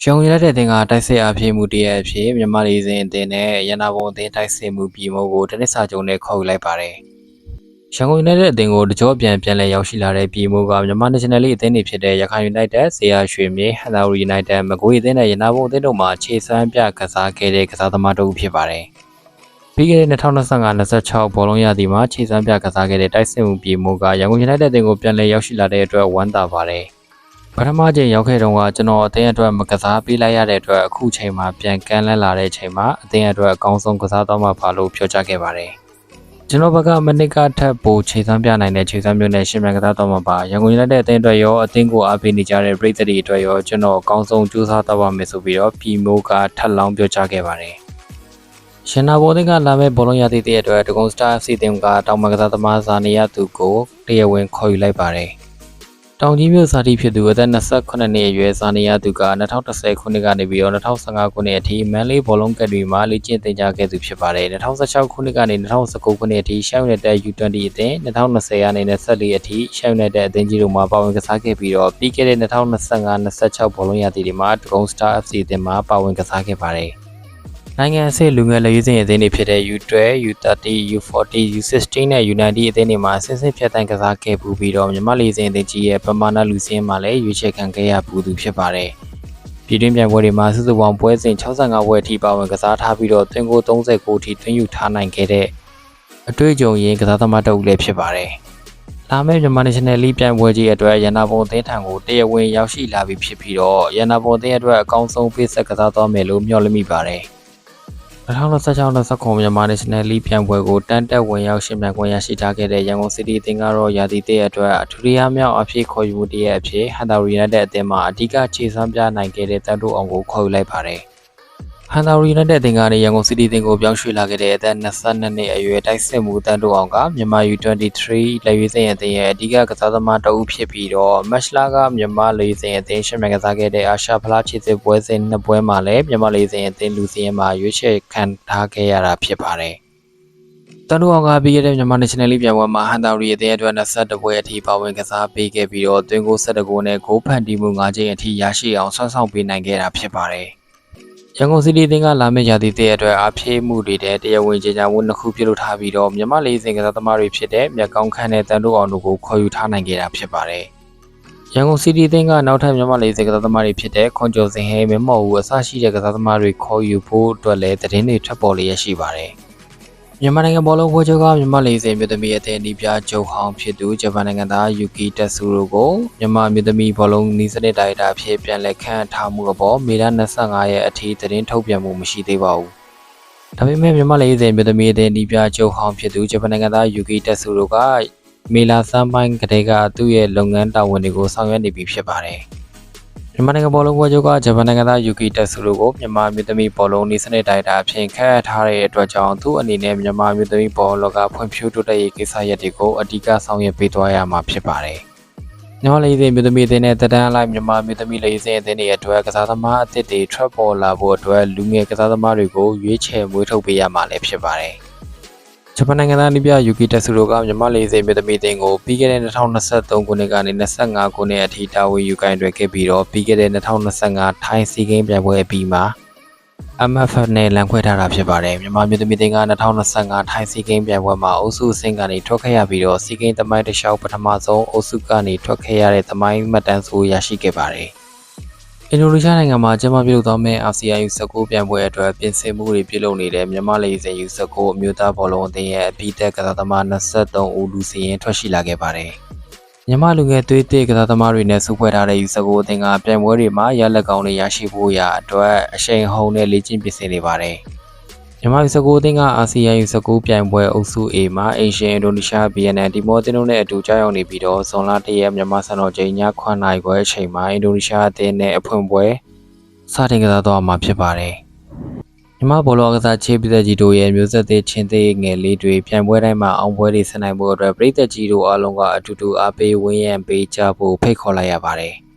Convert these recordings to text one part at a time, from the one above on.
ရန်ကုန်ရတဲ့တင်ကတိုက်စစ်အဖြစ်မှုတရအဖြစ်မြန်မာပြည်စဉ်အသင်းနဲ့ရန်နာဘုံအသင်းတိုက်စစ်မှုပြည်မိုးကိုတနစ်စာချုပ်နဲ့ခေါ်ယူလိုက်ပါတယ်။ရန်ကုန်ရတဲ့အသင်းကိုတကြောပြန်လည်ရောက်ရှိလာတဲ့ပြည်မိုးကမြန်မာ National League အသင်းတွေဖြစ်တဲ့ရခိုင် United, ဇေယျရွှေမြေ ဟန်သာဝတီ United, မကွေးအသင်းနဲ့ရန်နာဘုံအသင်းတို့မှခြေစွမ်းပြကစားခဲ့တဲ့ကစားသမားတစ်ဦးဖြစ်ပါတယ်။ပြီးခဲ့တဲ့2025-26ဘောလုံးရာသီမှာခြေစွမ်းပြကစားခဲ့တဲ့တိုက်စစ်မှုပြည်မိုးကရန်ကုန် United အသင်းကိုပြန်လည်ရောက်ရှိလာတဲ့အတွက်ဝမ်းသာပါတယ်။ပထမချိန်ရောက်ခဲ့တော့ကကျွန်တော်အသင်းအတွက်မကစားပေးလိုက်ရတဲ့အတွက်အခုချိန်မှာပြန်ကမ်းလှမ်းလာတဲ့ချိန်မှာအသင်းအတွက်အကောင်းဆုံးကစားသွားမှာပါလို့ပြောကြားခဲ့ပါတယ်။ကျွန်တော်ဘက်ကမနစ်ကထပ်ပိုခြေစွမ်းပြနိုင်တဲ့ခြေစွမ်းမျိုးနဲ့ရှင်မြန်ကစားသွားမှာပါ။ရန်ကုန် United အသင်းအတွက်ရောအသင်းကိုအားပေးနေကြတဲ့ပရိသတ်တွေအတွက်ရောကျွန်တော်အကောင်းဆုံးကြိုးစားသွားပါမယ်ဆိုပြီးတော့ပြည်မိုးကထပ်လောင်းပြောကြားခဲ့ပါတယ်။ရှင်နာဘော်တင်ကလာမဲ့ဘောလုံးရာသီတည်းအတွက်ဒဂုံစတာအစီအစဉ်ကတောင်မကစားသမားဇာနေရသူကိုတရားဝင်ခေါ်ယူလိုက်ပါတယ်။တောင်ကြီးမြို့ဇာတိဖြစ်သူအသက်28နှစ်အရွယ်ဇာနေရသူက2010ခုနှစ်ကနေပြီးတော့2015ခုနှစ်အထိမန်လေးဘောလုံးကက်တွေမှာလေ့ကျင့်သင်ကြားခဲ့သူဖြစ်ပါတယ်2016ခုနှစ်ကနေ2019ခုနှစ်အထိရှမ်းယူနိုက်တက် U20 အသင်း2020ကနေ24အထိရှမ်းယူနိုက်တက်အသင်းကြီးတို့မှာပါဝင်ကစားခဲ့ပြီးတော့ပြီးခဲ့တဲ့2025-26ဘောလုံးရာသီတွေမှာဒဂုံစတာ FC အသင်းမှာပါဝင်ကစားခဲ့ပါတယ်နိုင်ငံအဆင့်လူငယ်လက်ရွေးစင်အသင်းတွေဖြစ်တဲ့ U12, U30, U40, U16 နဲ့ U90 အသင်းတွေမှာဆင့်ဖြတ်တန်းကစားခဲ့ပူပြီးတော့မြန်မာလေစင်အသင်းကြီးရဲ့ပမာဏလူစင်းမှာလည်းရွေးချယ်ခံခဲ့ရပူသူဖြစ်ပါတယ်။ပြည်တွင်းပြိုင်ပွဲတွေမှာစုစုပေါင်းပွဲစဉ်65ပွဲအထိပါဝင်ကစားထားပြီးတော့သွင်းကို39အထိသွင်းယူထားနိုင်ခဲ့တဲ့အတွေ့အကြုံရင်းကစားသမားတစ်ဦးလည်းဖြစ်ပါတယ်။လာမယ့်မြန်မာ National League ပြိုင်ပွဲကြီးအတွက်ရန်နာဘုံအသင်းထံကိုတရားဝင်ရောက်ရှိလာပြီဖြစ်ပြီးတော့ရန်နာဘုံအသင်းအတွက်အကောင်းဆုံးပေးဆက်ကစားသွားမယ်လို့မျှော်လင့်မိပါတယ်။2016-19မြန်မာ National League ပြိုင်ပွဲကိုတန်းတက်ဝင်ရောက်ရှင်ပြိုင်ခွင့်ရရှိထားခဲ့တဲ့ရန်ကုန်စီးတီးအသင်းကတော့ရာသီတည့်အတွက်အထူးရမြောက်အဖြစ်ခေါ်ယူမှုတရအဖြစ်ဟန်သာဝတီ United အသင်းမှအဓိကခြေစွမ်းပြနိုင်ခဲ့တဲ့တန်တိုးအောင်ကိုခေါ်ယူလိုက်ပါတယ်။ဟန်သာဝတီ United အသင်းကနေရန်ကုန်စီးတီးအသင်းကိုပြောင်းရွှေ့လာခဲ့တဲ့အသက်22နှစ်အရွယ်တိုက်စစ်မှုတန်တိုးအောင်ကမြန်မာ U23 လက်ရွေးစင်အသင်းရဲ့အဓိကကစားသမားတစ်ဦးဖြစ်ပြီးတော့မတ်လကမြန်မာလက်ရွေးစင်အသင်းရှင်ပြိုင်ကစားခဲ့တဲ့အာရှဖလားခြေစစ်ပွဲစဉ်2ပွဲမှာလည်းမြန်မာလက်ရွေးစင်အသင်းလူစင်းမှာရွေးချယ်ခံထားခဲ့ရတာဖြစ်ပါတယ်။တန်တိုးအောင်ကပြီးခဲ့တဲ့မြန်မာ National League ပြိုင်ပွဲမှာဟန်သာဝတီအသင်းအတွက်22ပွဲအထိပါဝင်ကစားပေးခဲ့ပြီးတော့သွင်းကို17ဂိုးနဲ့ဂိုးဖန်တီးမှု5ချိန်အထိရရှိအောင်ဆွမ်းဆောင်ပေးနိုင်ခဲ့တာဖြစ်ပါတယ်။ရန်ကုန်စီးတီးအသင်းကလာမယ့်ရာသီတည့်အတွက်အားဖြည့်မှုတွေတဲ့တရားဝင်ကြေညာမှု2ခုပြုလုပ်ထားပြီးတော့မြန်မာလေးစင်ကစားသမားတွေဖြစ်တဲ့မြတ်ကောင်းခန့်နဲ့တန်တိုးအောင်တို့ကိုခေါ်ယူထားနိုင်ခဲ့တာဖြစ်ပါတယ်။ရန်ကုန်စီးတီးအသင်းကနောက်ထပ်မြန်မာလေးစင်ကစားသမားတွေဖြစ်တဲ့ခွန်ကျော်စင်ဟဲမင်းမော်ဦးအစရှိတဲ့ကစားသမားတွေခေါ်ယူဖို့အတွက်လည်းသတင်းတွေထွက်ပေါ်လျက်ရှိပါတယ်။မြန်မာနိုင်ငံဘောလုံးပွဲချုပ်ကမြန်မာလေးစင်မြို့သမီးအသင်းဒီပြချုပ်ဟောင်းဖြစ်သူဂျပန်နိုင်ငံသားယူကီတက်ဆူရိုကိုမြန်မာမြို့သမီးဘောလုံးနီးစနစ်ဒါရိုက်တာအဖြစ်ပြန်လည်ခန့်ထားမှုအပေါ်မေလ25ရက်အထိသတင်းထုတ်ပြန်မှုမရှိသေးပါဘူး။ဒါပေမဲ့မြန်မာလေးစင်မြို့သမီးအသင်းဒီပြချုပ်ဟောင်းဖြစ်သူဂျပန်နိုင်ငံသားယူကီတက်ဆူရိုကမေလဆန်းပိုင်းကတည်းကသူ့ရဲ့လုပ်ငန်းတာဝန်တွေကိုဆောင်ရွက်နေပြီဖြစ်ပါတယ်။မြန်မာနိုင်ငံဘောလုံးပွဲချုပ်ကဂျပန်နိုင်ငံသားယူကီတက်ဆူရိုကိုမြန်မာမြို့သမီးဘောလုံးနီးစနစ်ဒါရိုက်တာအဖြစ်ခန့်ထားတဲ့အတွက်ကြောင့်သူ့အနေနဲ့မြန်မာမြို့သမီးဘောလုံးလောကဖွံ့ဖြိုးတိုးတက်ရေးကိစ္စရပ်တွေကိုအဓိကဆောင်ရွက်ပေးသွားရမှာဖြစ်ပါတယ်။မြန်မာလေးစင်မြို့သမီးအသင်းနဲ့တက်တန်းအလိုက်မြန်မာမြို့သမီးလေးစင်အသင်းတွေအတွက်ကစားသမားအသစ်တွေထွက်ပေါ်လာဖို့အတွက်လူငယ်ကစားသမားတွေကိုရွေးချယ်မွေးထုတ်ပေးရမှာလည်းဖြစ်ပါတယ်။ဂျပန်နိုင်ငံသားနိပြယူကီတက်ဆူရိုကမြန်မာလေးစင်မြို့သမီးအသင်းကိုပြီးခဲ့တဲ့2023ခုနှစ်ကနေ25ခုနှစ်အထိတာဝန်ယူကိုင်တွယ်ခဲ့ပြီးတော့ပြီးခဲ့တဲ့2025ထိုင်းစီဂိမ်းပြိုင်ပွဲအပြီးမှာ MFF နဲ့လမ်းခွဲထားတာဖြစ်ပါတယ်မြန်မာမြို့သမီးအသင်းက2025ထိုင်းစီဂိမ်းပြိုင်ပွဲမှာအုပ်စုအဆင့်ကနေထွက်ခဲ့ရပြီးတော့စီဂိမ်းသမိုင်းတစ်လျှောက်ပထမဆုံးအုပ်စုကနေထွက်ခဲ့ရတဲ့သမိုင်းမှတ်တမ်းဆိုရရှိခဲ့ပါတယ်အင်ဒိုနီးရှားနိုင်ငံမှာကျင်းပပြုလုပ်သွားမယ့် ASEAN U19 ပြိုင်ပွဲအတွက်ပြင်ဆင်မှုတွေပြုလုပ်နေတဲ့မြန်မာလေးစင် U19 အမျိုးသားဘောလုံးအသင်းရဲ့အပိသက်ကစားသမား23ဦးလူစည်ရင်ထွက်ရှိလာခဲ့ပါတယ်။မြန်မာလူငယ်သွေးသစ်ကစားသမားတွေနဲ့စုဖွဲ့ထားတဲ့ U19 အသင်းကပြိုင်ပွဲတွေမှာရလက်ကောင်းတွေရရှိဖို့ရာအတွက်အရှိန်ဟုန်နဲ့လေ့ကျင့်ပြင်ဆင်နေပါတယ်။မြန်မာ U19 အသင်းက ASEAN U19 ပြိုင်ပွဲအုပ်စု A မှာအိမ်ရှင်အင်ဒိုနီးရှား VNL တီမောအသင်းတို့နဲ့အတူကြောက်ရောက်နေပြီးတော့ဇွန်လ1ရက်မြန်မာစံတော်ချိန်ည9:00နာရီခွဲအချိန်မှာအင်ဒိုနီးရှားအသင်းနဲ့အဖွင့်ပွဲစတင်ကစားသွားမှာဖြစ်ပါတယ်။မြန်မာဘောလုံးကစားချေပသက်ကြီးတို့ရဲ့မျိုးဆက်သစ်ချင်းသေးငယ်လေးတွေပြိုင်ပွဲတိုင်းမှာအောင်ပွဲတွေဆင်နိုင်ဖို့အတွက်ပြည်သက်ကြီးတို့အားလုံးကအတူတူအားပေးဝန်းရံပေးကြဖို့ဖိတ်ခေါ်လိုက်ရပါတယ်။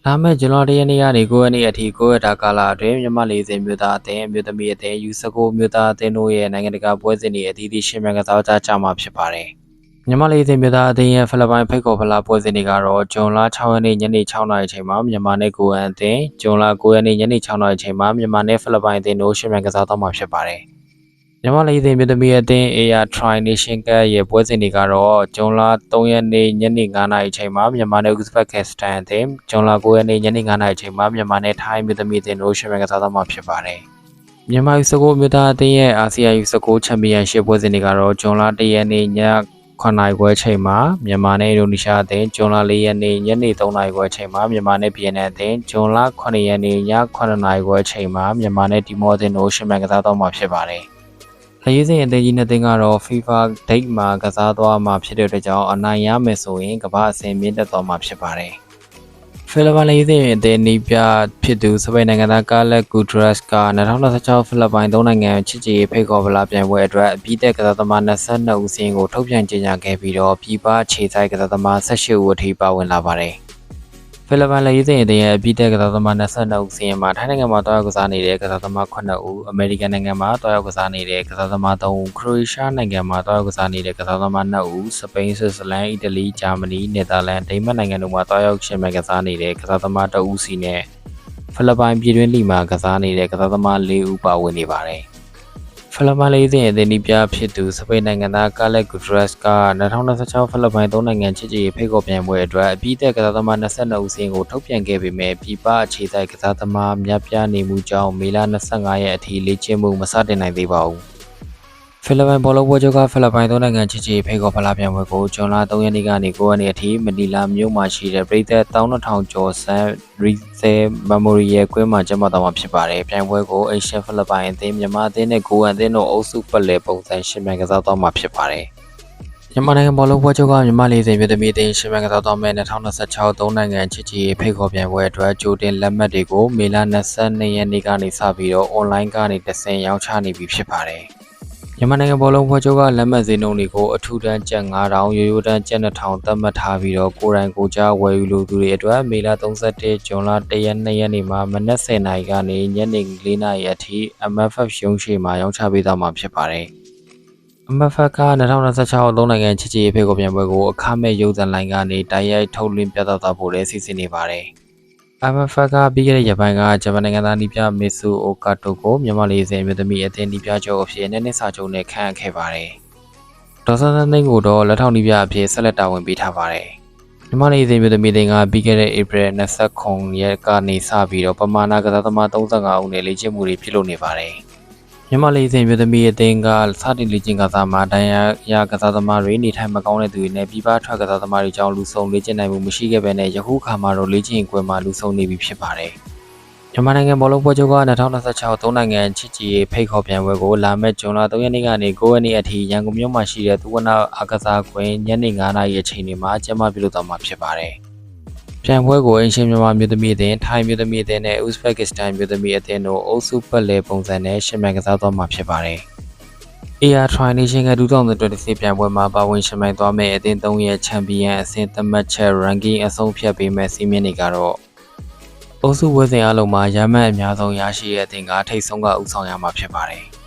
လာမယ့်ဇွန်လ1ရက်နေ့ကနေ9ရက်နေ့အထိ9ရက်တာကာလအတွင်းမြန်မာလေးစင်မြို့သားအသင်းမြို့သမီးအသင်း U19 မြို့သားအသင်းတို့ရဲ့နိုင်ငံတကာပွဲစဉ်တွေအသီးသီးရှင်ပြိုင်ကစားကြမှာဖြစ်ပါတယ်။ မြန်မာလေးစင်မြေသားအသင်းရဲ့ဖိလစ်ပိုင်ဖိတ်ခေါ်ဖလားပွဲစဉ်တွေကတော့ဇွန်လ6ရက်နေ့ညနေ6နာရီအချိန်မှာမြန်မာနဲ့ကိုအန်အသင်းဇွန်လ9ရက်နေ့ညနေ6နာရီအချိန်မှာမြန်မာနဲ့ဖိလစ်ပိုင်အသင်းတို့ရှင်မြန်ကစားတော့မှာဖြစ်ပါတယ်။မြန်မာလေးစင်မြေသမီးအသင်း AR Tri Nation Cup ရဲ့ပွဲစဉ်တွေကတော့ဇွန်လ3ရက်နေ့ညနေ9နာရီအချိန်မှာမြန်မာနဲ့ဥဇဘက်ကစ္စတန်အသင်းဇွန်လ9ရက်နေ့ညနေ9နာရီအချိန်မှာမြန်မာနဲ့ထိုင်းမြေသမီးအသင်းတို့ရှင်မြန်ကစားတော့မှာဖြစ်ပါတယ်။မြန်မာယူ19မြို့သားအသင်းရဲ့အာဆီယံယူ19ချန်ပီယံရှစ်ပွဲစဉ်တွေကတော့ဇွန်လ1ရက်နေ့ည9နာရီခွဲချိန်မှာမြန်မာနဲ့အင်ဒိုနီးရှားအသင်းဇွန်လ4ရက်နေ့ညနေ3နာရီခွဲချိန်မှာမြန်မာနဲ့ဗီယက်နမ်အသင်းဇွန်လ9ရက်နေ့ည9နာရီခွဲချိန်မှာမြန်မာနဲ့တီမောအသင်းတို့ရှင်မြန်ကစားတော့မှာဖြစ်ပါတယ်။လက်ရေးစင်အသင်းကြီးနှစ်သင်းကတော့ FIFA Date မှာကစားသွားမှာဖြစ်တဲ့အတွက်ကြောင့်အနိုင်ရမယ်ဆိုရင်ကမ္ဘာအဆင့်မြင့်တက်သွားမှာဖြစ်ပါတယ်။ဖိလစ်ပိုင်လက်ရေးစင်အသင်းနီးပြဖြစ်သူစပိန်နိုင်ငံသားကာလက်ဂူဒရက်စ်က2016ဖိလစ်ပိုင်၃နိုင်ငံချစ်ကြည်ရေးဖိတ်ခေါ်ဖလားပြိုင်ပွဲအတွက်အပြီးသက်ကစားသမား22ဦးစီးကိုထုတ်ပြန်ကြေညာခဲ့ပြီးတော့ပြည်ပခြေဆိုင်ကစားသမား18ဦးအထိပါဝင်လာပါတယ်။ဖိလစ်ပိုင်လက်ရေးစင်အသင်းရဲ့အပြီးသက်ကစားသမား22ဦးစီးမှာထိုင်းနိုင်ငံမှာတွားရောက်ကစားနေတဲ့ကစားသမား9ဦးအမေရိကန်နိုင်ငံမှာတွားရောက်ကစားနေတဲ့ကစားသမား3ဦးခရိုအေးရှားနိုင်ငံမှာတွားရောက်ကစားနေတဲ့ကစားသမား2ဦးစပိန်ဆွစ်ဇာလန်အီတလီဂျာမနီနယ်သာလန်ဒိန်းမတ်နိုင်ငံတို့မှာတွားရောက်ရှင်မဲ့ကစားနေတဲ့ကစားသမား2ဦးစီနဲ့ဖိလစ်ပိုင်ပြည်တွင်းလီမှာကစားနေတဲ့ကစားသမား4ဦးပါဝင်နေပါတယ်။ဖိလစ်ပိုင်လေးစင်အသင်းဒီပြဖြစ်သူစပိန်နိုင်ငံသားကာလက်ဂူဒရက်စ်က2016ဖိလစ်ပိုင်3နိုင်ငံချစ်ကြည်ရေးဖိတ်ခေါ်ပြိုင်ပွဲအတွက်အပြီးသက်ကစားသမား22ဦးစီကိုထုတ်ပြန်ခဲ့ပေမဲ့ပြည်ပအခြေစိုက်ကစားသမားများပြားနေမှုကြောင့်မေလ25ရက်အထိလေ့ကျင့်မှုမစတင်နိုင်သေးပါဘူး။ဖိလစ်ပိုင်ဘောလုံးပွဲချုပ်ကဖိလစ်ပိုင်3နိုင်ငံချစ်ကြည်ရေးဖိတ်ခေါ်ဖလားပြိုင်ပွဲကိုဇွန်လ3ရက်နေ့ကနေ9ရက်နေ့အထိမနီလာမြို့မှာရှိတဲ့ပြည်သက်12000ကျော်ဆန်ရီဆယ်မက်မိုရီယယ်ကွင်းမှာကျင်းပသွားမှာဖြစ်ပါတယ်။ပြိုင်ပွဲကိုအေရှန်ဖိလစ်ပိုင်အသင်းမြန်မာအသင်းနဲ့ကိုအန်အသင်းတို့အုပ်စုပတ်လည်ပုံစံရှင်မြန်ကစားသွားမှာဖြစ်ပါတယ်။မြန်မာနိုင်ငံဘောလုံးပွဲချုပ်ကမြန်မာလေးစင်ပြည်သမီးအသင်းရှင်မြန်ကစားသွားမယ့်2026 3နိုင်ငံချစ်ကြည်ရေးဖိတ်ခေါ်ပြိုင်ပွဲအတွက်ကြိုတင်လက်မှတ်တွေကိုမေလ22ရက်နေ့ကနေစပြီးတော့ online ကနေတဆင့်ရောင်းချနေပြီဖြစ်ပါတယ်။မြန်မာနိုင်ငံဘောလုံးဖွဲ့ချုပ်ကလက်မှတ်ဈေးနှုန်းတွေကိုအထူးတန်းကျပ်9000ရိုးရိုးတန်းကျပ်2000သတ်မှတ်ထားပြီးတော့ကိုယ်တိုင်ကိုယ်ကြားဝယ်ယူလိုသူတွေအတွက်မေလ31ဇွန်လ1ရက်2ရက်နေ့မှာမနက်10:00နာရီကနေညနေ4:00နာရီအထိ MFF ရုံးရှိမှာရောင်းချပေးသွားမှာဖြစ်ပါတယ်။ MFF က2026 3နိုင်ငံချစ်ကြည်ရေးဖိတ်ခေါ်ပြိုင်ပွဲကိုအခမဲ့ရုပ်သံလိုင်းကနေတိုက်ရိုက်ထုတ်လွှင့်ပြသသွားဖို့လည်းစီစဉ်နေပါတယ်။ MFF ကပြီးခဲ့တဲ့ရက်ပိုင်းကဂျပန်နိုင်ငံသားနီးပြမစ်ဆူအိုကာတိုကိုမြန်မာလေးစင်မြို့သမီးအသင်းနီးပြချုပ်အဖြစ်နှစ်စာချုပ်နဲ့ခန့်အပ်ခဲ့ပါတယ်။ဒေါ်ဆန်းဆန်းသိန်းကိုတော့လက်ထောက်နီးပြအဖြစ်ဆက်လက်တာဝန်ပေးထားပါတယ်။မြန်မာလေးစင်မြို့သမီးအသင်းကပြီးခဲ့တဲ့ဧပြီ29ရက်ကနေစပြီးတော့ပမာဏကစားသမား35ဦးနဲ့လေ့ကျင့်မှုတွေပြုလုပ်နေပါတယ်။မြန်မာလေးစင်မြို့သမီးအသင်းကစတင်လေ့ကျင့်ကစားမှာဒဏ်ရာရကစားသမားတွေနေထိုင်မကောင်းတဲ့သူတွေနဲ့ပြည်ပထွက်ကစားသမားတွေကြောင့်လူဆုံလေ့ကျင့်နိုင်မှုမရှိခဲ့ဘဲနဲ့ယခုခါမှာတော့လေ့ကျင့်ကွင်းမှာလူဆုံနေပြီဖြစ်ပါတယ်။မြန်မာနိုင်ငံဘောလုံးပွဲချုပ်က2026 3နိုင်ငံချစ်ကြည်ရေးဖိတ်ခေါ်ပြိုင်ပွဲကိုလာမယ့်ဇွန်လ3ရက်နေ့ကနေ9ရက်နေ့အထိရန်ကုန်မြို့မှာရှိတဲ့သုဝဏအားကစားကွင်းညနေ9:00နာရီအချိန်တွေမှာကျင်းပပြုလုပ်သွားမှာဖြစ်ပါတယ်။ပြိုင်ပွဲကိုအင်ရှင်မြန်မာမြို့သမီးအသင်းထိုင်းမြို့သမီးအသင်းနဲ့ဥဇဘက်ကစ္စတန်မြို့သမီးအသင်းတို့အုပ်စုပတ်လည်ပုံစံနဲ့ရှင်မြန်ကစားသွားမှာဖြစ်ပါတယ်။ AR Tri Nation Cup 2026ပြိုင်ပွဲမှာပါဝင်ရှင်မြန်သွားမယ့်အသင်း3ရဲ့ချန်ပီယံအဆင့်သတ်မှတ်ချက် ranking အဆုံးဖြတ်ပေးမဲ့စီးမြင်တွေကတော့အုပ်စုပွဲစဉ်အလုံးမှာရမှတ်အများဆုံးရရှိတဲ့အသင်းကထိပ်ဆုံးကဦးဆောင်ရမှာဖြစ်ပါတယ်။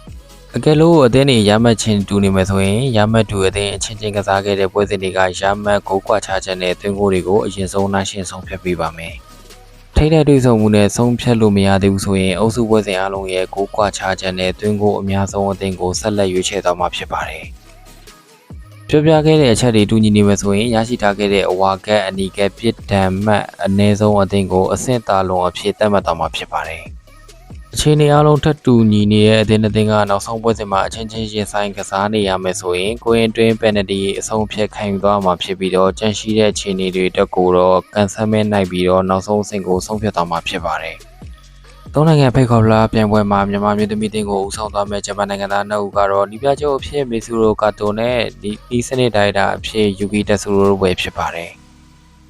အကယ်လို့အသင်းတွေရမှတ်ချင်းတူနေမယ်ဆိုရင်ရမှတ်တူအသင်းအချင်းချင်းကစားခဲ့တဲ့ပွဲစဉ်တွေကရမှတ်ဂိုးကွာခြားချက်နဲ့သွင်းဂိုးတွေကိုအရင်ဆုံးနိုင်ရှင်ဆုံးဖြတ်ပေးပါမယ်။ထိပ်တဲ့တွေ့ဆုံမှုနဲ့ဆုံးဖြတ်လို့မရသေးဘူးဆိုရင်အုပ်စုပွဲစဉ်အလုံးရဲ့ဂိုးကွာခြားချက်နဲ့သွင်းဂိုးအများဆုံးအသင်းကိုဆက်လက်ရွေးချယ်သွားမှာဖြစ်ပါတယ်။ပြောပြခဲ့တဲ့အချက်တွေတူညီနေမယ်ဆိုရင်ရရှိထားခဲ့တဲ့အဝါကတ်အနီကတ်ပြစ်ဒဏ်မှတ်အနည်းဆုံးအသင်းကိုအဆင့်သားလုံးအဖြစ်သတ်မှတ်သွားမှာဖြစ်ပါတယ်။အခြေအနေအလုံးထပ်တူညီနေတဲ့အသင်းအသင်းကနောက်ဆုံးပွဲစဉ်မှာအချင်းချင်းရင်ဆိုင်ကစားနေရမယ်ဆိုရင်ကိုရင်တွင်းပယ်နတီအဆုံးဖြတ်ခံယူသွားမှာဖြစ်ပြီးတော့ကြန့်ရှိတဲ့အခြေအနေတွေတက်ကိုတော့ကန်ဆယ်မဲနိုင်ပြီးတော့နောက်ဆုံးအဆင့်ကိုဆုံးဖြတ်သွားမှာဖြစ်ပါတယ်။သုံးနိုင်ငံဖိတ်ခေါ်လာပြိုင်ပွဲမှာမြန်မာမျိုးသမီးတင်းကိုဦးဆောင်သွားမဲ့ဂျပန်နိုင်ငံသားနှစ်ဦးကတော့ဒီပြချုပ်အဖြစ်မီဆူရိုကာတိုနဲ့ဒီစနစ်ဒိုင်တာအဖြစ်ယူကီတက်ဆူရိုပဲဖြစ်ပါတယ်။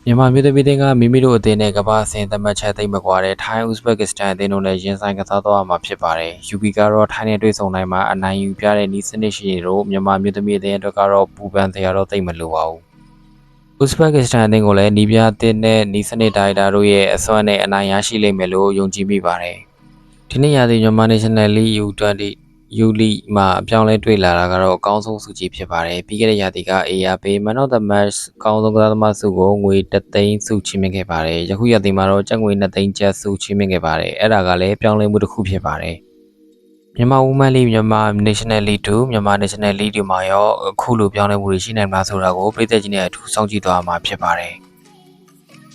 မြန်မာမျိုးသမီးတင်းကမိမိတို့အသင်းနဲ့ကမ္ဘာအဆင့်သတ်မှတ်ချက်သိမ်းမကွာတဲ့ထိုင်းဥဇဘက်ကစ္စတန်အသင်းတို့နဲ့ရင်ဆိုင်ကစားသွားမှာဖြစ်ပါတယ်။ယူကီကတော့ထိုင်းနဲ့တွေ့ဆုံနိုင်မှာအနိုင်ယူပြတဲ့နီးစနစ်ရှိတို့မြန်မာမျိုးသမီးအသင်းအတွက်ကတော့ပူပန်စရာတော့သိမ့်မလိုပါဘူး။ဥဇဘက်ကစ္စတန်အသင်းကိုလည်းနီးပြအသင်းနဲ့နီးစနစ်ဒိုင်တာတို့ရဲ့အစွမ်းနဲ့အနိုင်ရရှိလိမ့်မယ်လို့ယုံကြည်မိပါတယ်။ဒီနေ့ရာသီမြန်မာ National League U20 ယူလီမှာအပြောင်းလဲတွေ့လာတာကတော့အကောင်းဆုံးစုကြည်ဖြစ်ပါတယ်ပြီးခဲ့တဲ့ရာသီက ARP Man of the Match အကောင်းဆုံးကစားသမားဆုကိုငွေ3သိန်းဆုချီးမြှင့်ခဲ့ပါတယ်ယခုရာသီမှာတော့ကျပ်ငွေ2သိန်းကျပ်ဆုချီးမြှင့်ခဲ့ပါတယ်အဲ့ဒါကလည်းပြောင်းလဲမှုတစ်ခုဖြစ်ပါတယ်မြန်မာ Women League မြန်မာ National League 2မြန်မာ National League 2မှာရောအခုလိုပြောင်းလဲမှုတွေရှိနိုင်မှာဆိုတာကိုပြည်သက်ကြီးနဲ့အထူးစောင့်ကြည့်သွားမှာဖြစ်ပါတယ်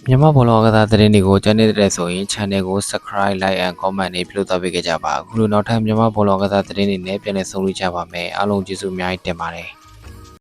မြန်မာဘောလုံးကစားသတင်းတွေကိုကြည့်နေတဲ့ဆိုရင် channel ကို subscribe like and comment တွေပြုလုပ်သွားပေးကြပါအခုလိုနောက်ထပ်မြန်မာဘောလုံးကစားသတင်းတွေနဲ့ပြန်လည်ဆုံတွေ့ကြပါမယ်အားလုံးကျေးဇူးအများကြီးတင်ပါတယ်